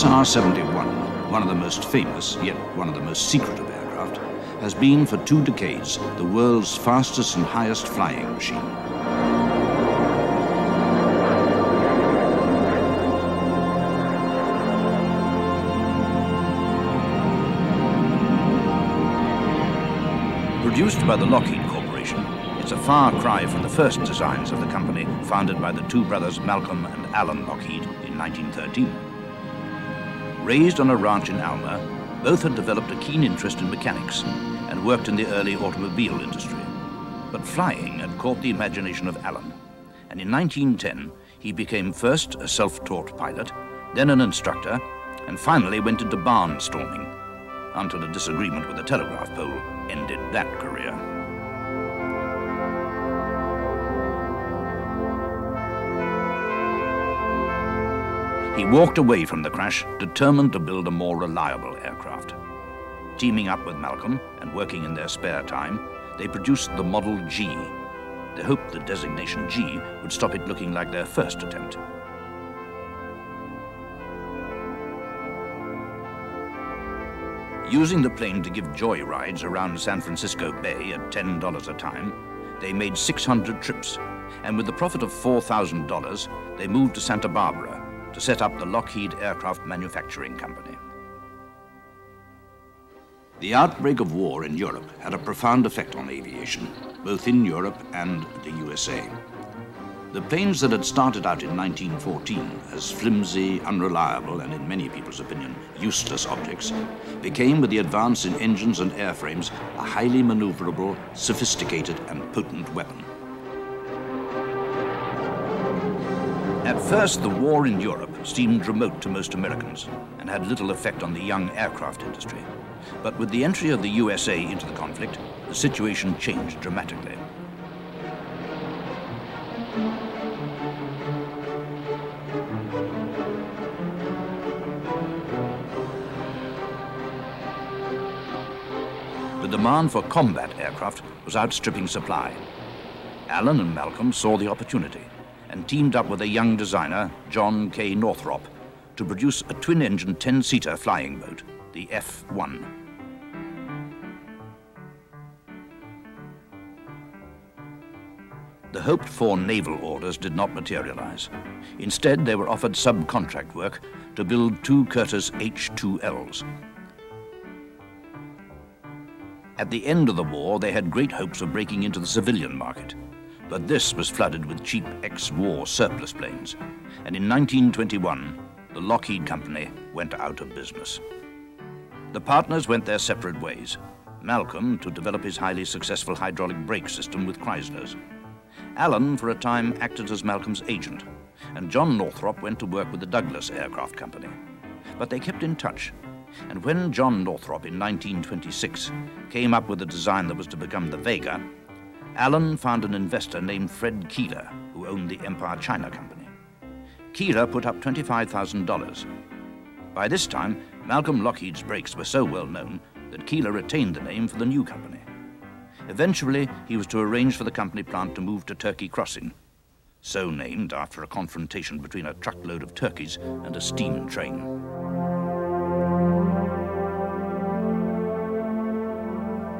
SR-71, one of the most famous, yet one of the most secretive aircraft, has been for 2 decades the world's fastest and highest flying machine. Produced by the Lockheed Corporation, it's a far cry from the first designs of the company founded by the 2 brothers Malcolm and Alan Lockheed in 1913. Raised on a ranch in Alma, both had developed a keen interest in mechanics and worked in the early automobile industry. But flying had caught the imagination of Alan, and in 1910 he became first a self-taught pilot, then an instructor, and finally went into barnstorming, until a disagreement with a telegraph pole ended that career. He walked away from the crash, determined to build a more reliable aircraft. Teaming up with Malcolm and working in their spare time, they produced the Model G. They hoped the designation G would stop it looking like their first attempt. Using the plane to give joy rides around San Francisco Bay at $10 a time, they made 600 trips, and with the profit of $4,000, they moved to Santa Barbara to set up the Lockheed Aircraft Manufacturing Company. The outbreak of war in Europe had a profound effect on aviation, both in Europe and the USA. The planes that had started out in 1914 as flimsy, unreliable, and in many people's opinion, useless objects, became, with the advance in engines and airframes, a highly maneuverable, sophisticated, and potent weapon. At first, the war in Europe seemed remote to most Americans and had little effect on the young aircraft industry. But with the entry of the USA into the conflict, the situation changed dramatically. The demand for combat aircraft was outstripping supply. Alan and Malcolm saw the opportunity and teamed up with a young designer, John K. Northrop, to produce a twin-engine 10-seater flying boat, the F-1. The hoped-for naval orders did not materialize. Instead, they were offered subcontract work to build 2 Curtiss H-2Ls. At the end of the war, they had great hopes of breaking into the civilian market, but this was flooded with cheap ex-war surplus planes, and in 1921, the Lockheed Company went out of business. The partners went their separate ways. Malcolm to develop his highly successful hydraulic brake system with Chrysler's. Alan, for a time, acted as Malcolm's agent, and John Northrop went to work with the Douglas Aircraft Company. But they kept in touch, and when John Northrop in 1926 came up with a design that was to become the Vega, Alan found an investor named Fred Keeler, who owned the Empire China Company. Keeler put up $25,000. By this time, Malcolm Lockheed's brakes were so well known that Keeler retained the name for the new company. Eventually, he was to arrange for the company plant to move to Turkey Crossing, so named after a confrontation between a truckload of turkeys and a steam train.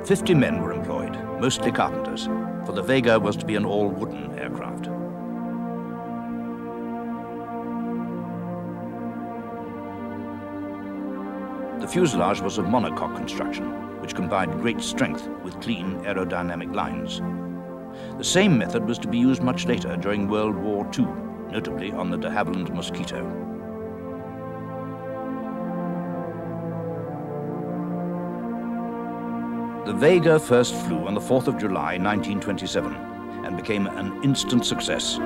"50 men were employed, mostly carpenters, for the Vega was to be an all-wooden aircraft. The fuselage was of monocoque construction, which combined great strength with clean aerodynamic lines. The same method was to be used much later during World War II, notably on the de Havilland Mosquito. The Vega first flew on the 4th of July, 1927, and became an instant success,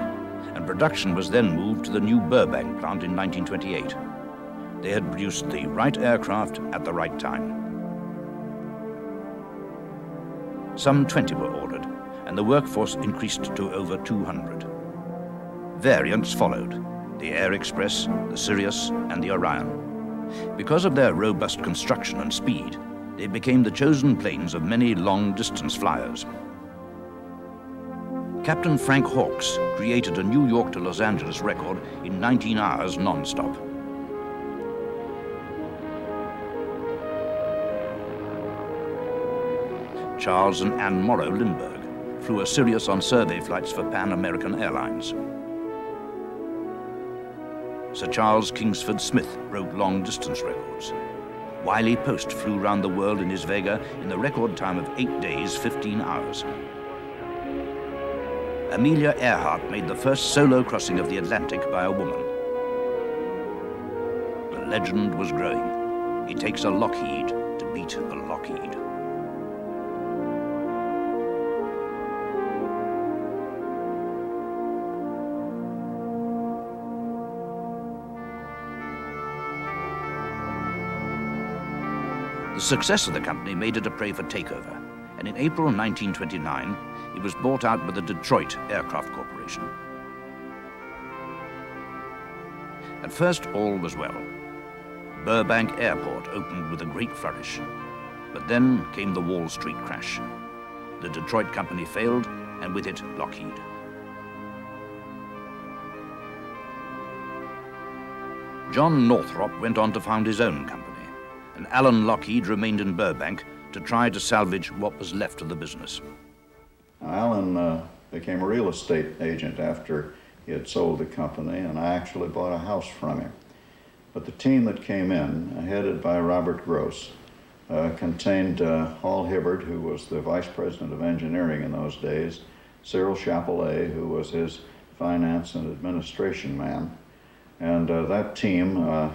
and production was then moved to the new Burbank plant in 1928. They had produced the right aircraft at the right time. Some 20 were ordered, and the workforce increased to over 200. Variants followed: the Air Express, the Sirius, and the Orion. Because of their robust construction and speed, they became the chosen planes of many long-distance flyers. Captain Frank Hawks created a New York to Los Angeles record in 19 hours non-stop. Charles and Anne Morrow Lindbergh, flew a Sirius on survey flights for Pan American Airlines. Sir Charles Kingsford Smith broke long-distance records. Wiley Post flew round the world in his Vega in the record time of 8 days, 15 hours. Amelia Earhart made the first solo crossing of the Atlantic by a woman. The legend was growing. It takes a Lockheed to beat the Lockheed. The success of the company made it a prey for takeover, and in April 1929, it was bought out by the Detroit Aircraft Corporation. At first, all was well. Burbank Airport opened with a great flourish, but then came the Wall Street crash. The Detroit company failed, and with it, Lockheed. John Northrop went on to found his own company, and Alan Lockheed remained in Burbank to try to salvage what was left of the business. Alan became a real estate agent after he had sold the company, and I actually bought a house from him. But the team that came in, headed by Robert Gross, contained Hall Hibbard, who was the vice president of engineering in those days, Cyril Chapelet, who was his finance and administration man, and that team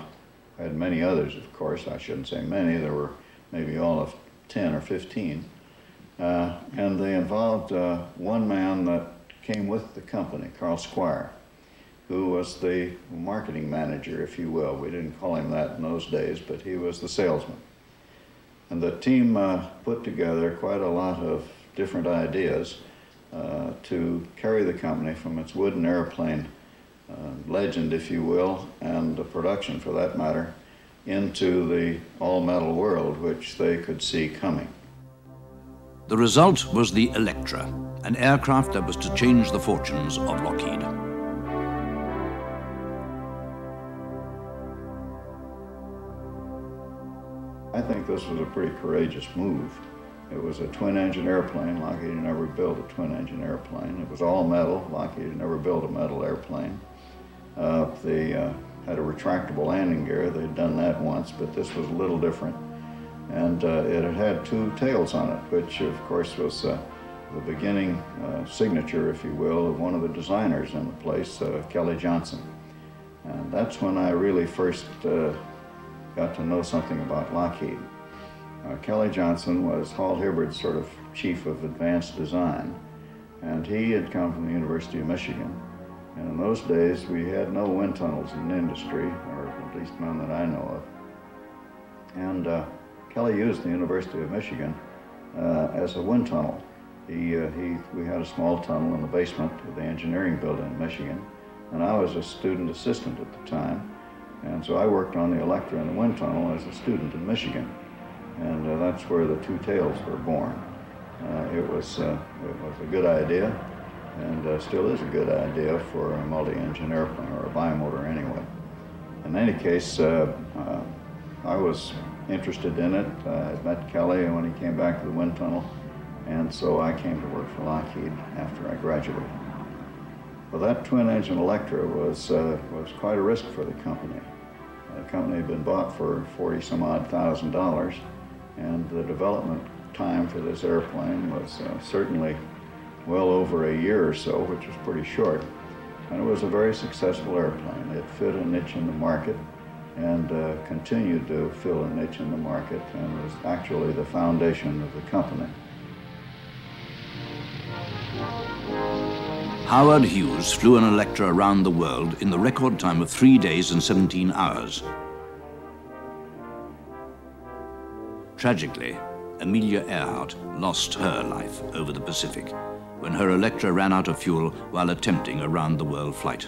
had many others, of course. I shouldn't say many. There were maybe all of 10 or 15. And they involved one man that came with the company, Carl Squire, who was the marketing manager, if you will. We didn't call him that in those days, but he was the salesman. And the team put together quite a lot of different ideas to carry the company from its wooden airplane legend, if you will, and the production for that matter, into the all-metal world, which they could see coming. The result was the Electra, an aircraft that was to change the fortunes of Lockheed. I think this was a pretty courageous move. It was a twin-engine airplane. Lockheed had never built a twin-engine airplane. It was all metal. Lockheed had never built a metal airplane. They had a retractable landing gear. They'd done that once, but this was a little different. And it had two tails on it, which of course was the beginning signature, if you will, of one of the designers in the place, Kelly Johnson. And that's when I really first got to know something about Lockheed. Kelly Johnson was Hall Hibbard's sort of chief of advanced design, and he had come from the University of Michigan. And in those days, we had no wind tunnels in the industry, or at least none that I know of. And Kelly used the University of Michigan as a wind tunnel. We had a small tunnel in the basement of the engineering building in Michigan, and I was a student assistant at the time. And so I worked on the Electra and the wind tunnel as a student in Michigan. And that's where the two tails were born. It was a good idea, and still is a good idea for a multi-engine airplane, or a bimotor anyway. In any case, I was interested in it. I had met Kelly when he came back to the wind tunnel, and so I came to work for Lockheed after I graduated. Well, that twin-engine Electra was quite a risk for the company. The company had been bought for $40-some-odd thousand, and the development time for this airplane was certainly well over a year or so, which was pretty short. And it was a very successful airplane. It fit a niche in the market and continued to fill a niche in the market, and was actually the foundation of the company. Howard Hughes flew an Electra around the world in the record time of 3 days and 17 hours. Tragically, Amelia Earhart lost her life over the Pacific when her Electra ran out of fuel while attempting a round-the-world flight.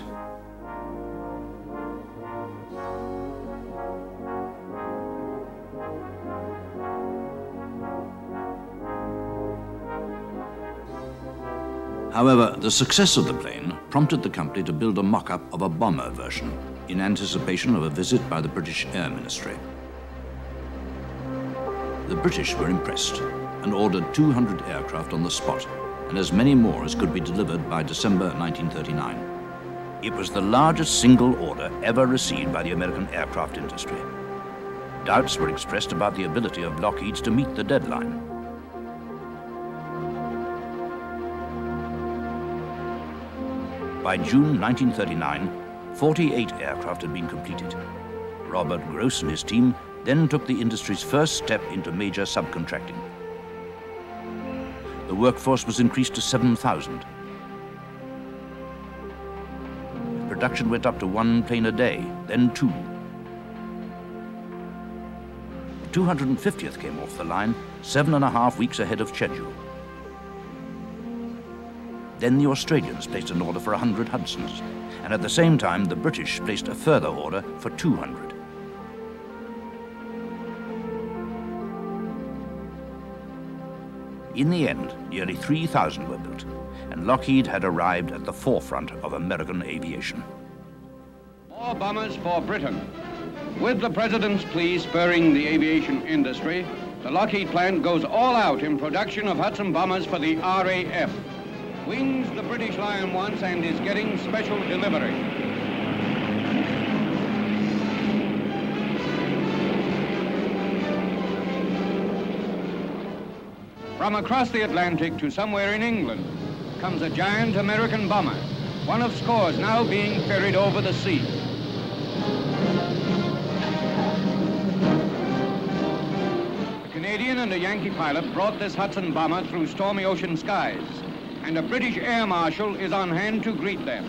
However, the success of the plane prompted the company to build a mock-up of a bomber version in anticipation of a visit by the British Air Ministry. The British were impressed, and ordered 200 aircraft on the spot, and as many more as could be delivered by December 1939. It was the largest single order ever received by the American aircraft industry. Doubts were expressed about the ability of Lockheed's to meet the deadline. By June 1939, 48 aircraft had been completed. Robert Gross and his team then took the industry's first step into major subcontracting. The workforce was increased to 7,000. Production went up to 1 plane a day, then 2. The 250th came off the line 7.5 weeks ahead of schedule. Then the Australians placed an order for 100 Hudsons, and at the same time the British placed a further order for 200. In the end, nearly 3,000 were built, and Lockheed had arrived at the forefront of American aviation. More bombers for Britain. With the President's plea spurring the aviation industry, the Lockheed plant goes all out in production of Hudson bombers for the RAF. Wings the British Lion wants and is getting special delivery. From across the Atlantic to somewhere in England comes a giant American bomber, one of scores now being ferried over the sea. A Canadian and a Yankee pilot brought this Hudson bomber through stormy ocean skies, and a British air marshal is on hand to greet them.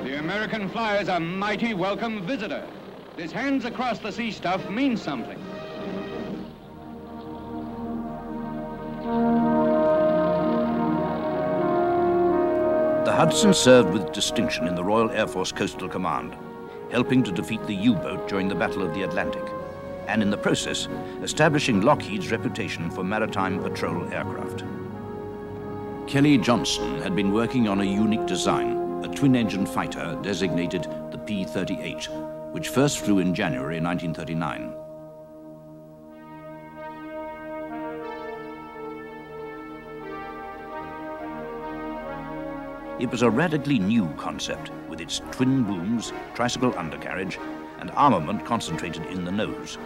The American flyer's a mighty welcome visitor. This hands across the sea stuff means something. The Hudson served with distinction in the Royal Air Force Coastal Command, helping to defeat the U-boat during the Battle of the Atlantic, and in the process, establishing Lockheed's reputation for maritime patrol aircraft. Kelly Johnson had been working on a unique design, a twin-engine fighter designated the P-38, which first flew in January 1939. It was a radically new concept, with its twin booms, tricycle undercarriage, and armament concentrated in the nose.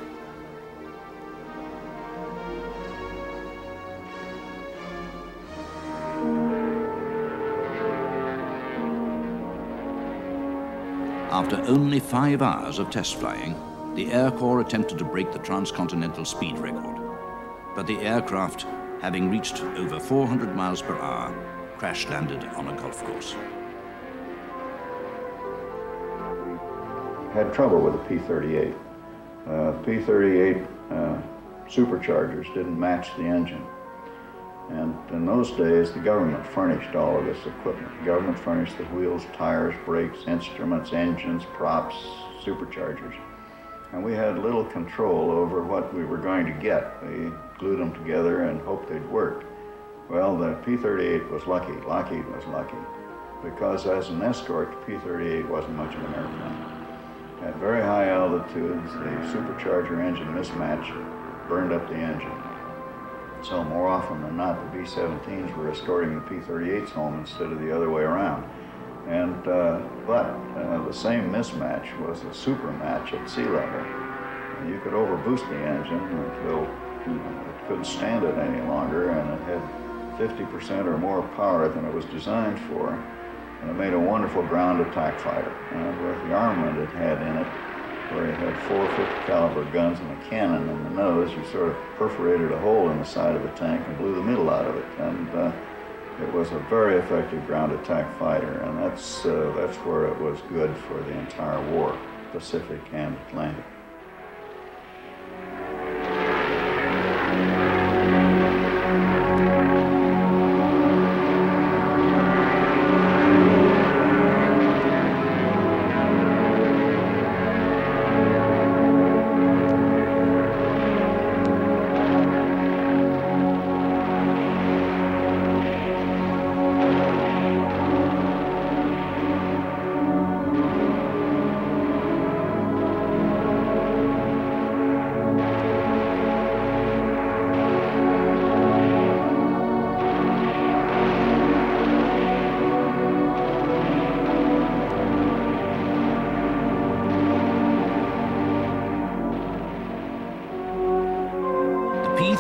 After only 5 hours of test flying, the Air Corps attempted to break the transcontinental speed record. But the aircraft, having reached over 400 miles per hour, crash-landed on a golf course. Had trouble with the P-38. P-38 superchargers didn't match the engine. And in those days, the government furnished all of this equipment. The government furnished the wheels, tires, brakes, instruments, engines, props, superchargers. And we had little control over what we were going to get. We glued them together and hoped they'd work. Well, the P-38 was lucky. Lockheed was lucky. Because as an escort, the P-38 wasn't much of an airplane. At very high altitudes, the supercharger engine mismatch burned up the engine. So more often than not, the B-17s were escorting the P-38s home instead of the other way around. And, but the same mismatch was a super match at sea level. You could overboost the engine until it couldn't stand it any longer, and it had 50% or more power than it was designed for. And it made a wonderful ground attack fighter. And with the armament it had in it, where it had 4 50 caliber guns and a cannon in the nose, you sort of perforated a hole in the side of the tank and blew the middle out of it. And it was a very effective ground attack fighter, and that's where it was good for the entire war, Pacific and Atlantic.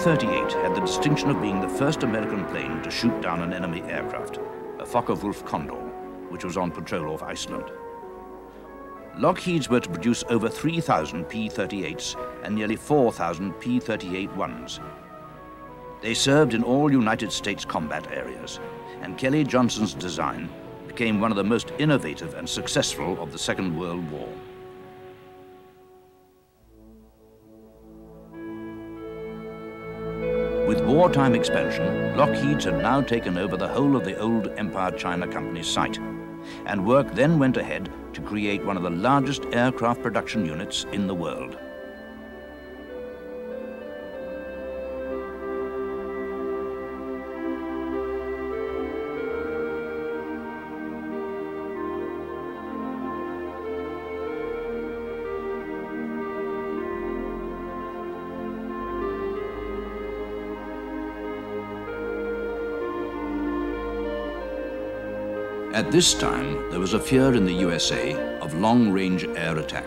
P-38 had the distinction of being the first American plane to shoot down an enemy aircraft, a Focke-Wulf Condor, which was on patrol off Iceland. Lockheed's were to produce over 3,000 P-38s and nearly 4,000 P-38-1s. They served in all United States combat areas, and Kelly Johnson's design became one of the most innovative and successful of the Second World War. With wartime expansion, Lockheed's had now taken over the whole of the old Empire China Company's site, and work then went ahead to create one of the largest aircraft production units in the world. At this time, there was a fear in the USA of long-range air attack,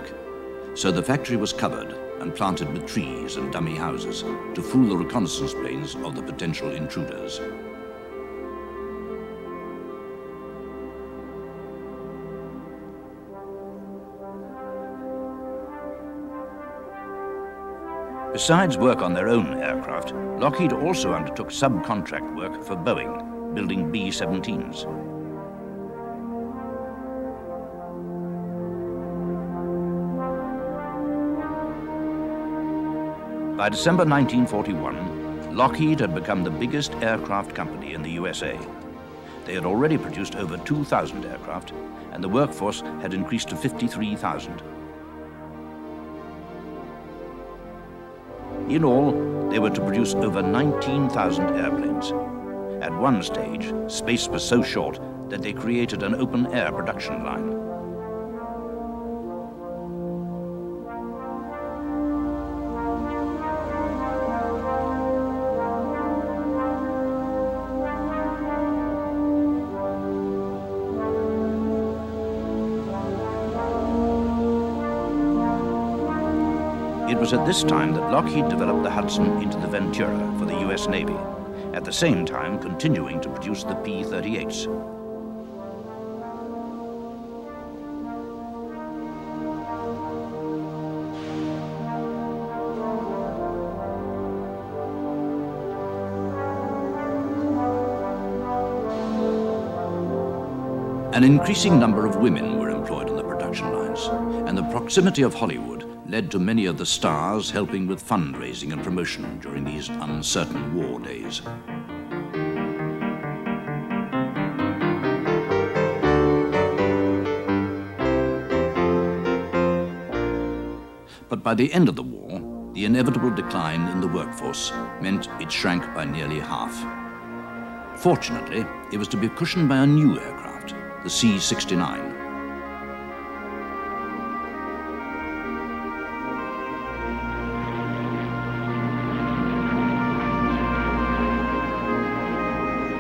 so the factory was covered and planted with trees and dummy houses to fool the reconnaissance planes of the potential intruders. Besides work on their own aircraft, Lockheed also undertook subcontract work for Boeing, building B-17s. By December 1941, Lockheed had become the biggest aircraft company in the USA. They had already produced over 2,000 aircraft, and the workforce had increased to 53,000. In all, they were to produce over 19,000 airplanes. At one stage, space was so short that they created an open-air production line. It was at this time that Lockheed developed the Hudson into the Ventura for the US Navy, at the same time continuing to produce the P-38s. An increasing number of women were employed on the production lines, and the proximity of Hollywood led to many of the stars helping with fundraising and promotion during these uncertain war days. But by the end of the war, the inevitable decline in the workforce meant it shrank by nearly half. Fortunately, it was to be cushioned by a new aircraft, the C-69.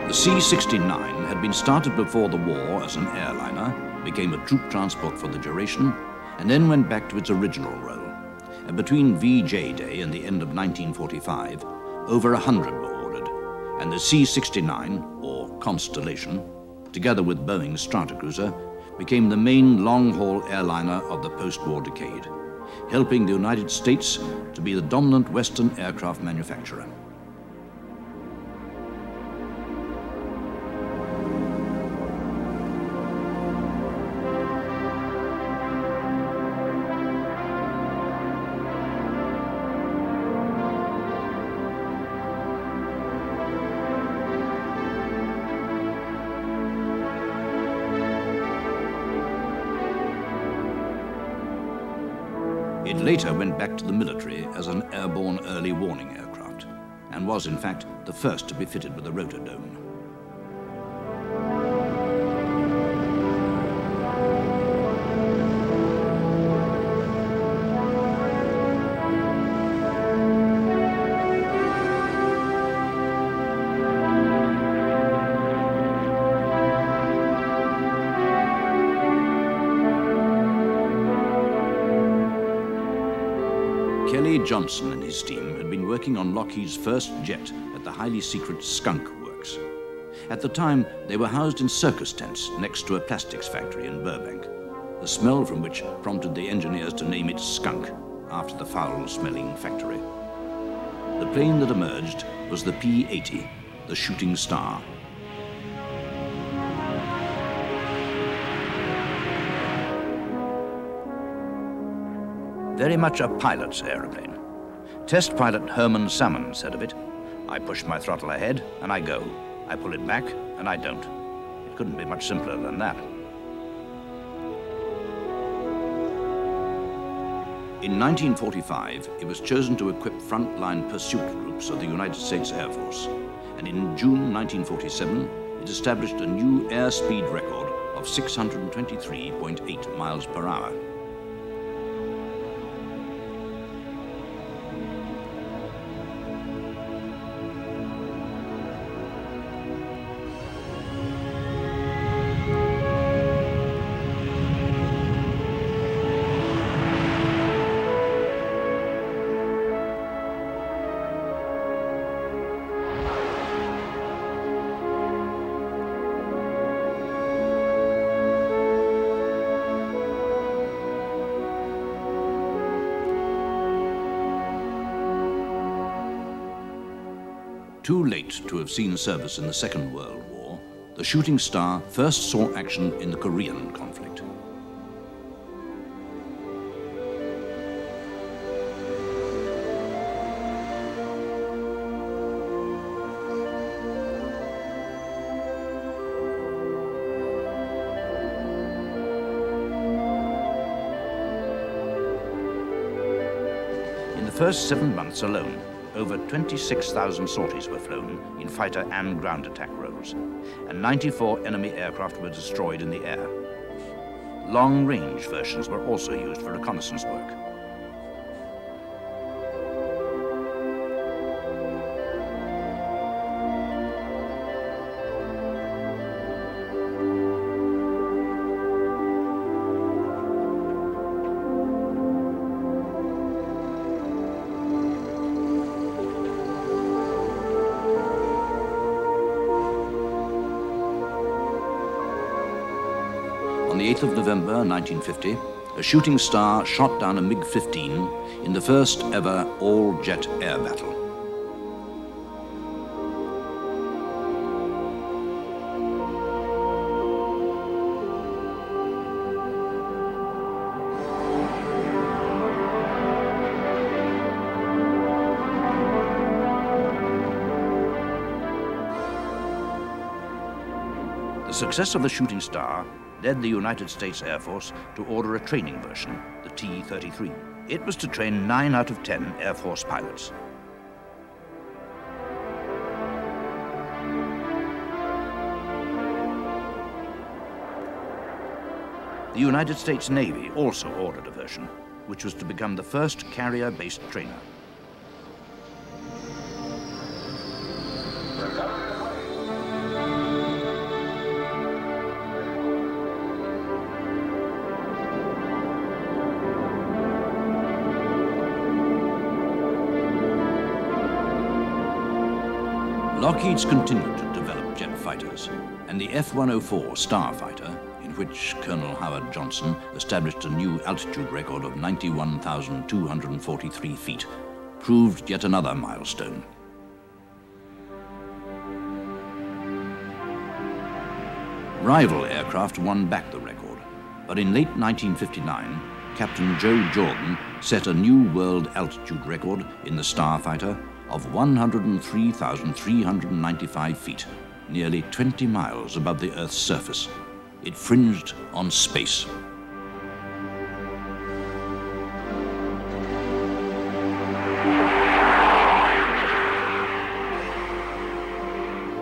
The C-69 had been started before the war as an airliner, became a troop transport for the duration, and then went back to its original role. And between VJ Day and the end of 1945, over 100 were ordered, and the C-69, or Constellation, together with Boeing's Stratocruiser, became the main long-haul airliner of the post-war decade, helping the United States to be the dominant Western aircraft manufacturer. It later went back to the military as an airborne early warning aircraft, and was in fact the first to be fitted with a rotordome. Kelly Johnson and his team had been working on Lockheed's first jet at the highly secret Skunk Works. At the time, they were housed in circus tents next to a plastics factory in Burbank, the smell from which prompted the engineers to name it Skunk, after the foul-smelling factory. The plane that emerged was the P-80, the Shooting Star. Very much a pilot's aeroplane. Test pilot Herman Salmon said of it, "I push my throttle ahead and I go. I pull it back and I don't." It couldn't be much simpler than that. In 1945, it was chosen to equip frontline pursuit groups of the United States Air Force, and in June 1947, it established a new airspeed record of 623.8 miles per hour. Too late to have seen service in the Second World War, the Shooting Star first saw action in the Korean conflict. In the first 7 months alone, over 26,000 sorties were flown in fighter and ground attack roles, and 94 enemy aircraft were destroyed in the air. Long-range versions were also used for reconnaissance work. On the 8th of November 1950, a Shooting Star shot down a MiG-15 in the first ever all-jet air battle. The success of the Shooting Star led the United States Air Force to order a training version, the T-33. It was to train 9 out of 10 Air Force pilots. The United States Navy also ordered a version, which was to become the first carrier-based trainer. Lockheed's continued to develop jet fighters, and the F-104 Starfighter, in which Colonel Howard Johnson established a new altitude record of 91,243 feet, proved yet another milestone. Rival aircraft won back the record, but in late 1959, Captain Joe Jordan set a new world altitude record in the Starfighter of 103,395 feet, nearly 20 miles above the Earth's surface. It fringed on space.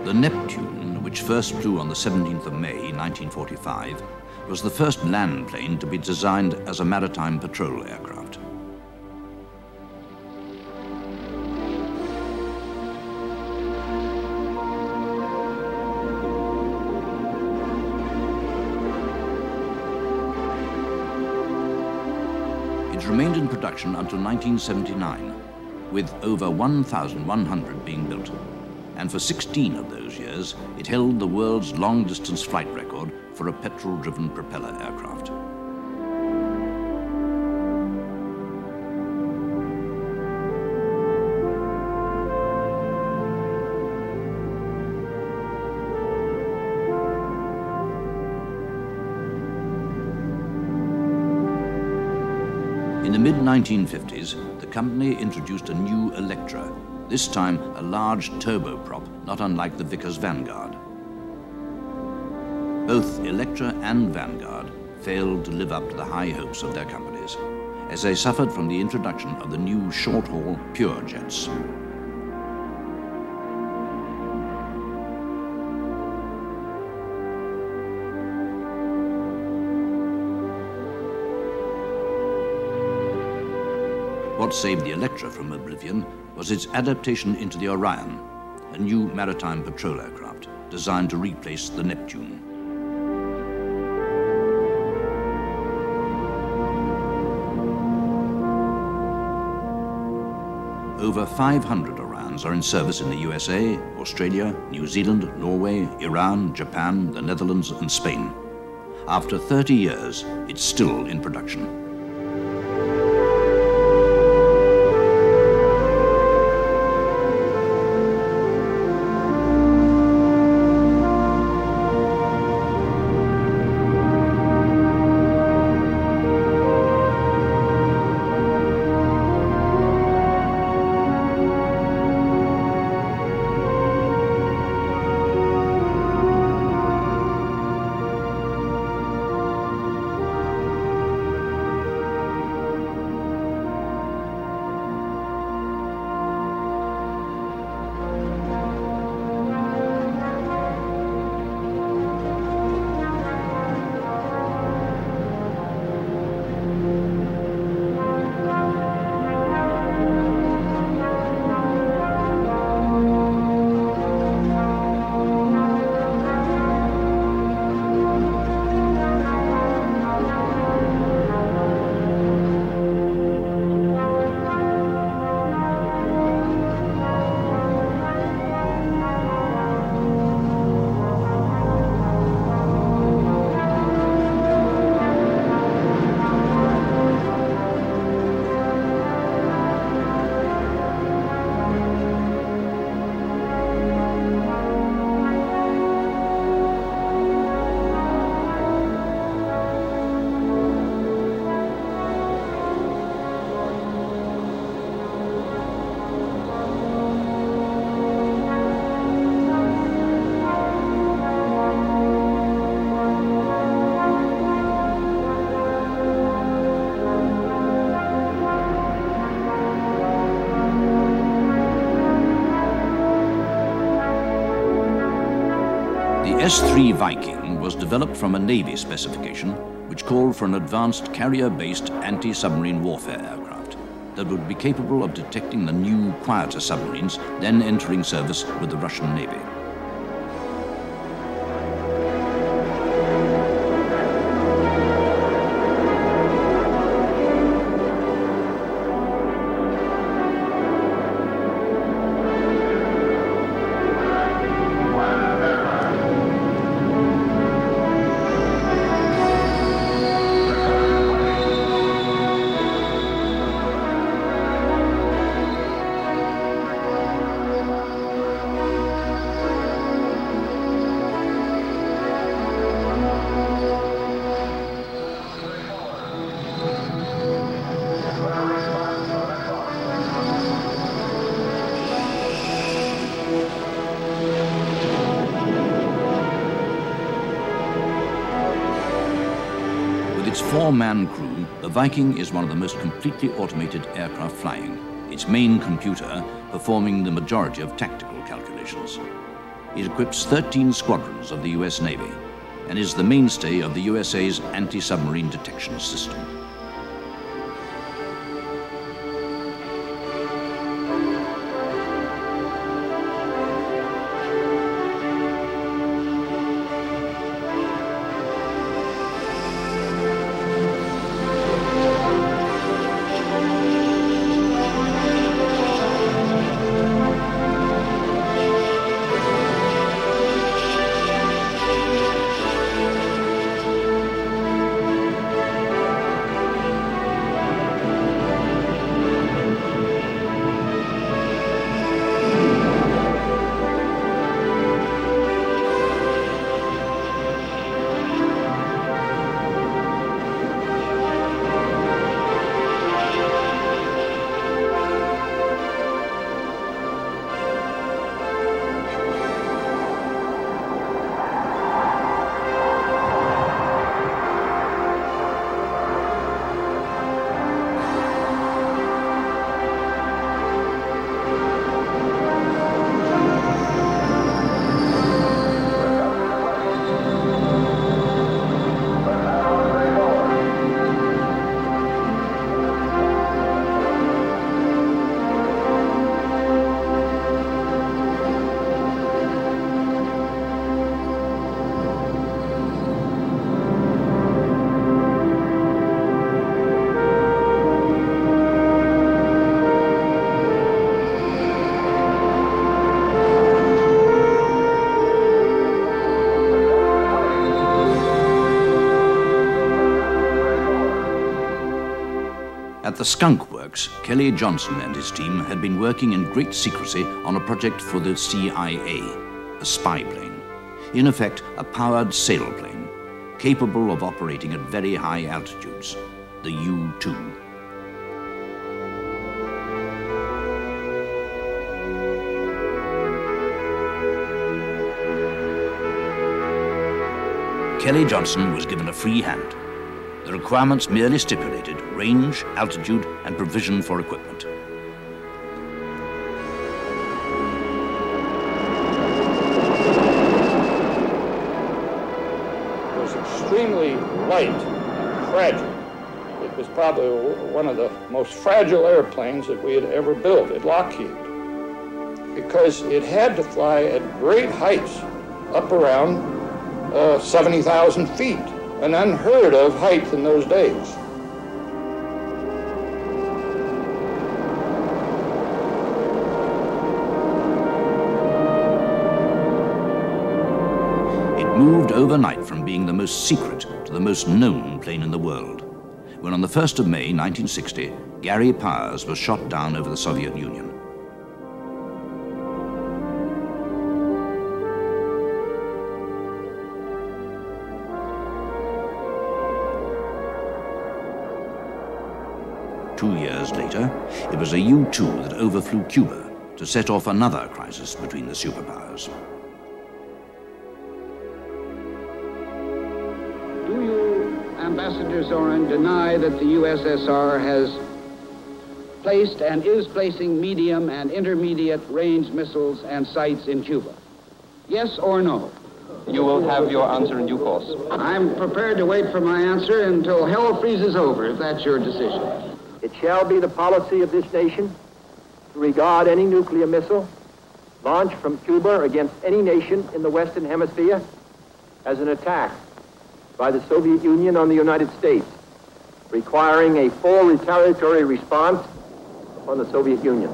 The Neptune, which first flew on the 17th of May, 1945, was the first land plane to be designed as a maritime patrol aircraft. It remained in production until 1979, with over 1,100 being built. And for 16 of those years, it held the world's long-distance flight record for a petrol-driven propeller aircraft. In the mid-1950s, the company introduced a new Electra, this time a large turboprop, not unlike the Vickers Vanguard. Both Electra and Vanguard failed to live up to the high hopes of their companies, as they suffered from the introduction of the new short-haul pure jets. What saved the Electra from oblivion was its adaptation into the Orion, a new maritime patrol aircraft designed to replace the Neptune. Over 500 Orions are in service in the USA, Australia, New Zealand, Norway, Iran, Japan, the Netherlands, and Spain. After 30 years, it's still in production. The S-3 Viking was developed from a Navy specification which called for an advanced carrier-based anti-submarine warfare aircraft that would be capable of detecting the new, quieter submarines then entering service with the Russian Navy. With its four-man crew, the Viking is one of the most completely automated aircraft flying, its main computer performing the majority of tactical calculations. It equips 13 squadrons of the US Navy and is the mainstay of the USA's anti-submarine detection system. At the Skunk Works, Kelly Johnson and his team had been working in great secrecy on a project for the CIA, a spy plane. In effect, a powered sailplane, capable of operating at very high altitudes, the U-2. Kelly Johnson was given a free hand. The requirements merely stipulated range, altitude, and provision for equipment. It was extremely light and fragile. It was probably one of the most fragile airplanes that we had ever built at Lockheed, because it had to fly at great heights, up around 70,000 feet, an unheard of height in those days. It moved overnight from being the most secret to the most known plane in the world, when on the 1st of May 1960, Gary Powers was shot down over the Soviet Union. Two years later, it was a U-2 that overflew Cuba to set off another crisis between the superpowers. Do you, Ambassador Zorin, deny that the USSR has placed and is placing medium and intermediate range missiles and sights in Cuba? Yes or no? You will have your answer in due course. I'm prepared to wait for my answer until hell freezes over, if that's your decision. It shall be the policy of this nation to regard any nuclear missile launched from Cuba against any nation in the Western Hemisphere as an attack by the Soviet Union on the United States, requiring a full retaliatory response upon the Soviet Union.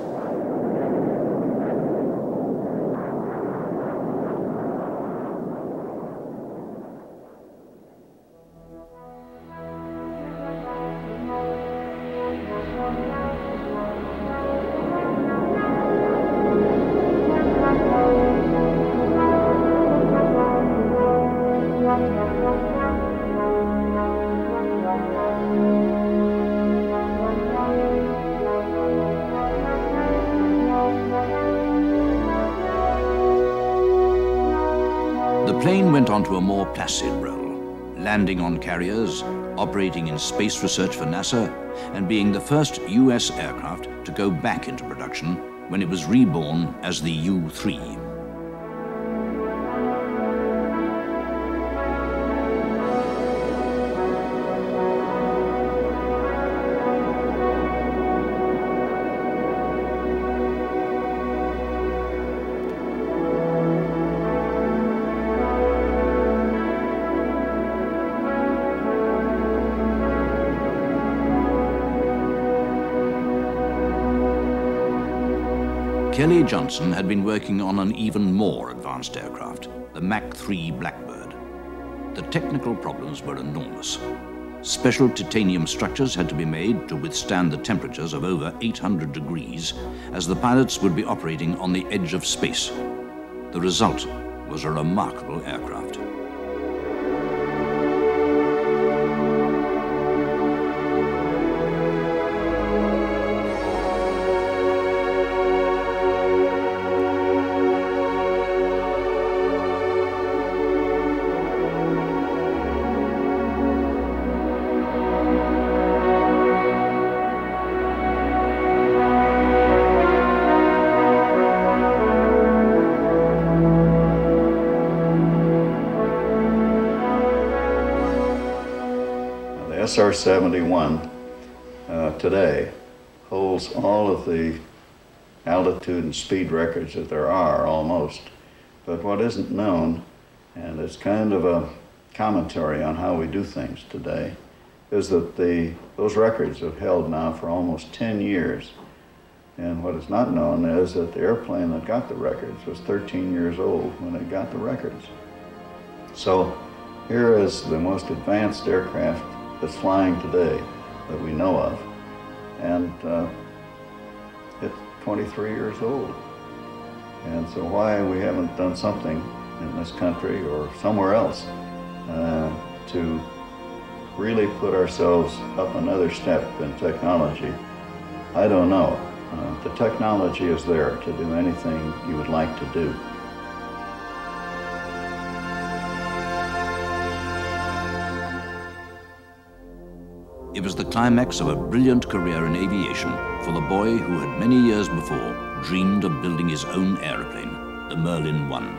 The plane went on to a more placid role, landing on carriers, operating in space research for NASA, and being the first US aircraft to go back into production when it was reborn as the U-3. Kelly Johnson had been working on an even more advanced aircraft, the Mach 3 Blackbird. The technical problems were enormous. Special titanium structures had to be made to withstand the temperatures of over 800 degrees, as the pilots would be operating on the edge of space. The result was a remarkable aircraft. SR-71 today holds all of the altitude and speed records that there are, almost. But what isn't known, and it's kind of a commentary on how we do things today, is that those records have held now for almost 10 years. And what is not known is that the airplane that got the records was 13 years old when it got the records. So here is the most advanced aircraft that's flying today that we know of, and it's 23 years old. And so why we haven't done something in this country or somewhere else to really put ourselves up another step in technology, I don't know. The technology is there to do anything you would like to do. It was the climax of a brilliant career in aviation for the boy who had many years before dreamed of building his own aeroplane, the Merlin 1.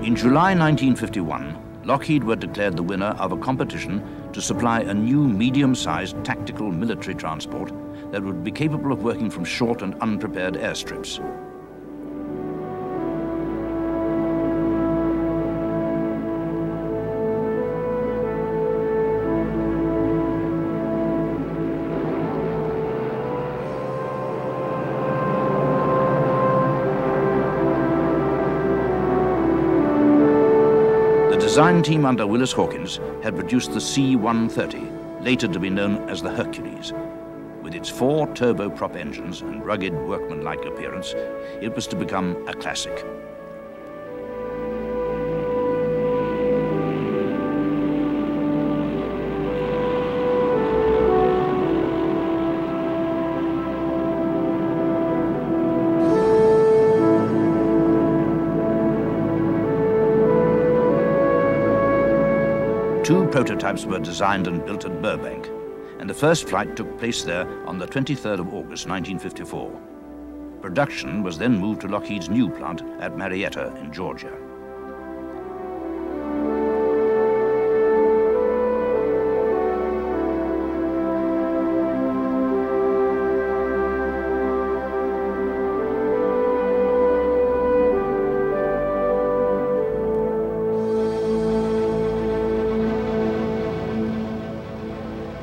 In July 1951, Lockheed were declared the winner of a competition to supply a new medium-sized tactical military transport that would be capable of working from short and unprepared airstrips. The design team under Willis Hawkins had produced the C-130, later to be known as the Hercules. With its 4 turboprop engines and rugged workmanlike appearance, it was to become a classic. Two prototypes were designed and built at Burbank, and the first flight took place there on the 23rd of August, 1954. Production was then moved to Lockheed's new plant at Marietta in Georgia.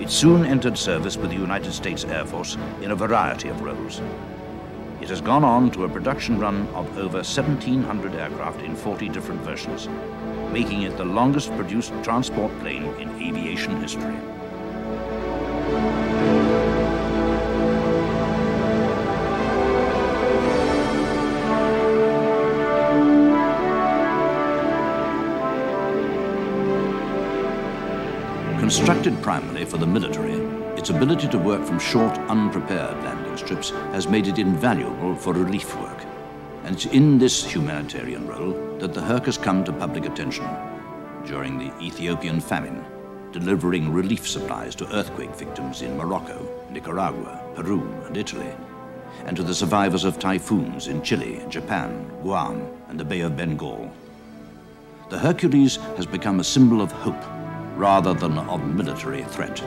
It soon entered service with the United States Air Force in a variety of roles. It has gone on to a production run of over 1,700 aircraft in 40 different versions, making it the longest produced transport plane in aviation history. Constructed primarily for the military, its ability to work from short, unprepared landing strips has made it invaluable for relief work. And it's in this humanitarian role that the Herc has come to public attention during the Ethiopian famine, delivering relief supplies to earthquake victims in Morocco, Nicaragua, Peru, and Italy, and to the survivors of typhoons in Chile, Japan, Guam, and the Bay of Bengal. The Hercules has become a symbol of hope rather than of military threat.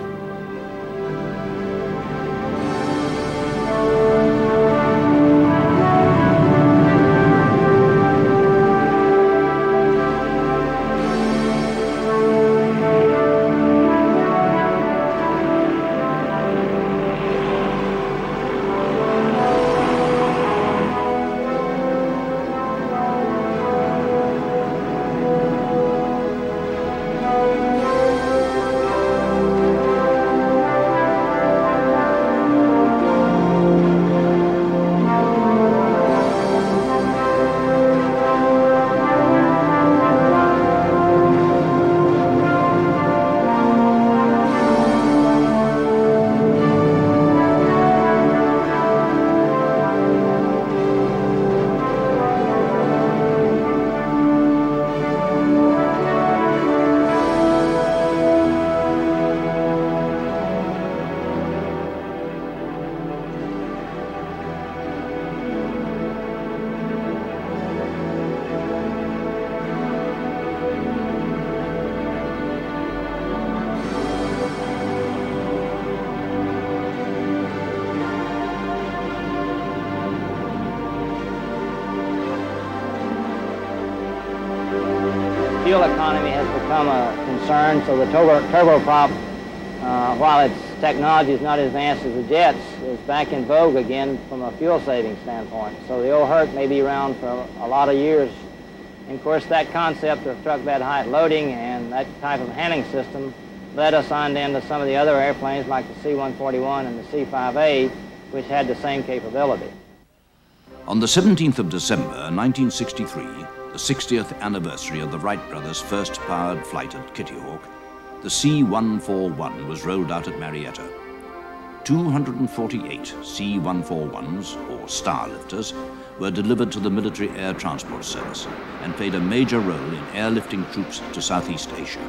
fuel economy has become a concern, so the turboprop, while its technology is not as advanced as the jets, is back in vogue again from a fuel saving standpoint. So the old Herc may be around for a lot of years. And of course, that concept of truck bed height loading and that type of handling system led us on then to some of the other airplanes like the C-141 and the C-5A, which had the same capability. On the 17th of December 1963, the 60th anniversary of the Wright brothers' first powered flight at Kitty Hawk, the C-141 was rolled out at Marietta. 248 C-141s, or Starlifters, were delivered to the Military Air Transport Service and played a major role in airlifting troops to Southeast Asia.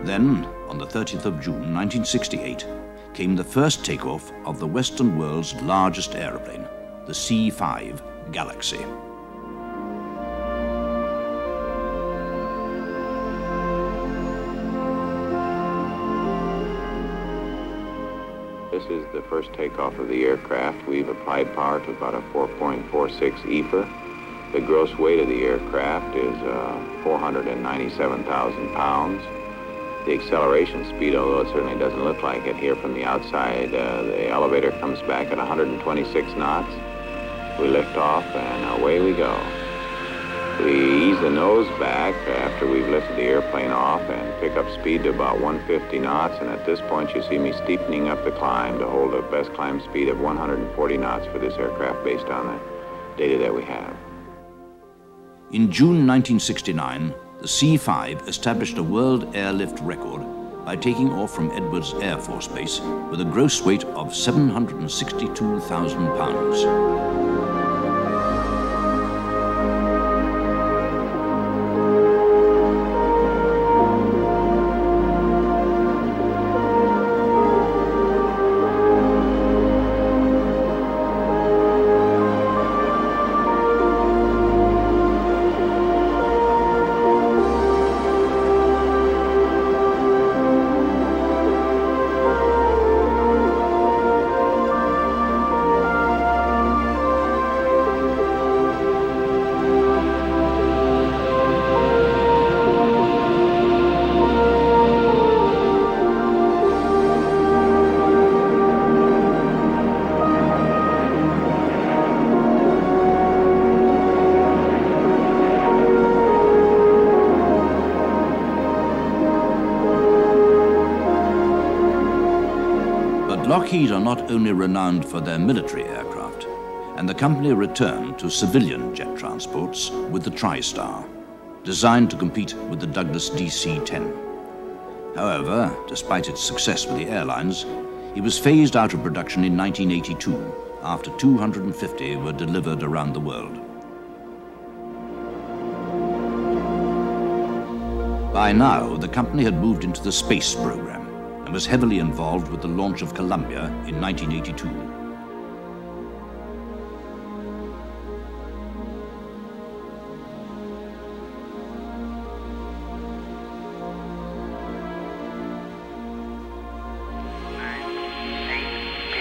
Then, on the 30th of June 1968, came the first takeoff of the Western world's largest aeroplane, the C-5 Galaxy. This is the first takeoff of the aircraft. We've applied power to about a 4.46 EFIR. The gross weight of the aircraft is 497,000 pounds. The acceleration speed, although it certainly doesn't look like it here from the outside, the elevator comes back at 126 knots. We lift off and away we go. We ease the nose back after we've lifted the airplane off and pick up speed to about 150 knots, and at this point you see me steepening up the climb to hold a best climb speed of 140 knots for this aircraft based on the data that we have. In June 1969, the C-5 established a world airlift record by taking off from Edwards Air Force Base with a gross weight of 762,000 pounds. Lockheed are not only renowned for their military aircraft, and the company returned to civilian jet transports with the TriStar, designed to compete with the Douglas DC-10. However, despite its success with the airlines, it was phased out of production in 1982 after 250 were delivered around the world. By now, the company had moved into the space program and was heavily involved with the launch of Columbia in 1982.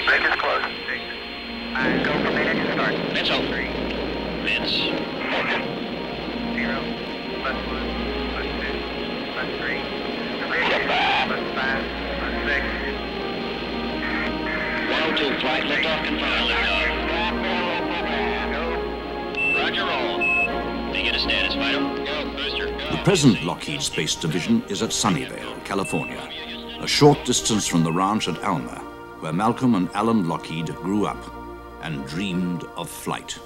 Bridges closed. 5, go for minute to start. Vince 03. Vince. 0, +1, +2, +3. +5, +6. 102, flight, lift off, confirm. to status, Vital. Go, booster, go. The present Lockheed Space Division is at Sunnyvale, California, a short distance from the ranch at Alma, where Malcolm and Alan Lockheed grew up and dreamed of flight.